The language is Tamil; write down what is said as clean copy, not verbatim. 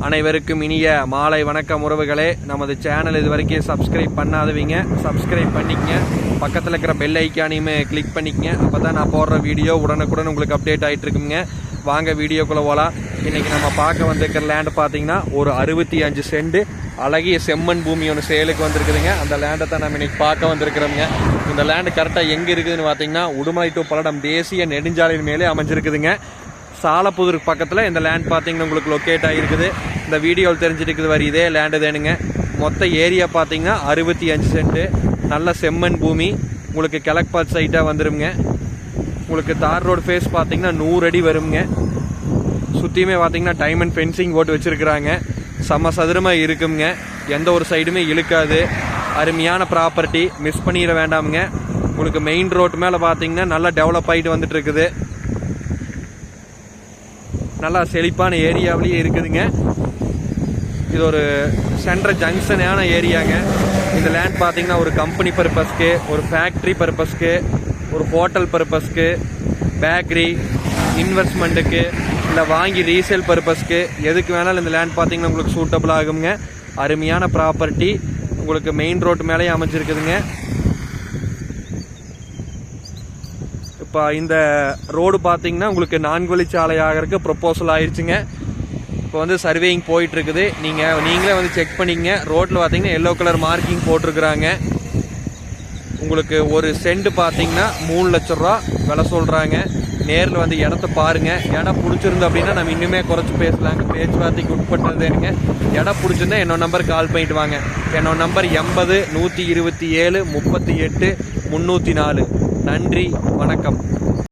அனைவருக்கும் இனிய மாலை வணக்கம் உறவுகளே. நமது சேனல் இது வரைக்கும் சப்ஸ்கிரைப் பண்ணாதவங்க சப்ஸ்கிரைப் பண்ணிக்கங்க. பக்கத்தில் இருக்கிற பெல் ஐக்கானையுமே கிளிக் பண்ணிக்கங்க. அப்போ தான் நான் போடுற வீடியோ உடனுக்குடன் உங்களுக்கு அப்டேட் ஆகிட்டு இருக்குங்க. வாங்க வீடியோக்குள்ளே போகலாம். இன்றைக்கி நம்ம பார்க்க வந்திருக்கிற லேண்டு பார்த்தீங்கன்னா ஒரு 65 சென்ட் அழகிய செம்மண் பூமி ஒன்று சேலுக்கு வந்திருக்குதுங்க. அந்த லேண்டை தான் நம்ம இன்றைக்கி பார்க்க வந்திருக்கிறோங்க. இந்த லேண்டு கரெக்டாக எங்கே இருக்குதுன்னு பார்த்தீங்கன்னா உடுமலை டு பல்லடம் தேசிய நெடுஞ்சாலையின் மேலே அமைஞ்சிருக்குதுங்க. சாலப்புதூர் பக்கத்தில் இந்த லேண்ட் பார்த்தீங்கன்னா உங்களுக்கு லொக்கேட் ஆகிருக்குது. இந்த வீடியோவில் தெரிஞ்சிருக்குது வரி இதே லேண்டு தேனுங்க. மொத்த ஏரியா பார்த்தீங்கன்னா 65 சென்ட்டு நல்ல செம்மண் பூமி. உங்களுக்கு கிழக்கு பார்த்து சைட்டாக வந்துடுங்க. உங்களுக்கு தார் ரோடு ஃபேஸ் பார்த்தீங்கன்னா 100 அடி வருங்க. சுற்றியுமே பார்த்தீங்கன்னா டைமண்ட் ஃபென்சிங் போட்டு வச்சுருக்குறாங்க. செம்ம சதுரமாக இருக்குங்க. எந்த ஒரு சைடுமே இழுக்காது. அருமையான ப்ராப்பர்ட்டி, மிஸ் பண்ணிட வேண்டாமுங்க. உங்களுக்கு மெயின் ரோட்டு மேலே பார்த்தீங்கன்னா நல்லா டெவலப் ஆகிட்டு வந்துட்டு இருக்குது. நல்லா செழிப்பான ஏரியாவிலேயே இருக்குதுங்க. இது ஒரு சென்ட்ரல் ஜங்ஷனான ஏரியாங்க. இந்த லேண்ட் பார்த்தீங்கன்னா ஒரு கம்பெனி பர்பஸ்க்கு, ஒரு ஃபேக்ட்ரி பர்பஸ்க்கு, ஒரு ஹோட்டல் பர்பஸ்க்கு, பேக்கரி, இன்வெஸ்ட்மெண்ட்டுக்கு, இல்லை வாங்கி ரீசேல் பர்பஸ்க்கு எதுக்கு வேணாலும் இந்த லேண்ட் பார்த்தீங்கன்னா உங்களுக்கு சூட்டபிள் ஆகுங்க. அருமையான ப்ராப்பர்ட்டி உங்களுக்கு மெயின் ரோட்டு மேலேயே அமைஞ்சிருக்குதுங்க. இப்போ இந்த ரோடு பார்த்தீங்கன்னா உங்களுக்கு 4 வழிச்சாலை ஆகிறதுக்கு ப்ரொப்போசல் ஆயிடுச்சுங்க. இப்போ வந்து சர்வேயிங் போயிட்டுருக்குது. நீங்களே வந்து செக் பண்ணிங்க. ரோட்டில் பார்த்தீங்கன்னா எல்லோ கலர் மார்க்கிங் போட்டிருக்குறாங்க. உங்களுக்கு ஒரு சென்ட் பார்த்தீங்கன்னா 3 லட்ச ரூபா விலை சொல்கிறாங்க. நேரில் வந்து இடத்த பாருங்கள். இடம் பிடிச்சிருந்து அப்படின்னா நம்ம இன்னுமே குறைச்சி பேசலாங்க. பேச்சுவார்த்தைக்கு உட்பட்டதுங்க. இடம் பிடிச்சிருந்தா என்னோட நம்பர் கால் பண்ணிட்டு வாங்க. என்னோட நம்பர் 80 127 38 304. நன்றி, வணக்கம்.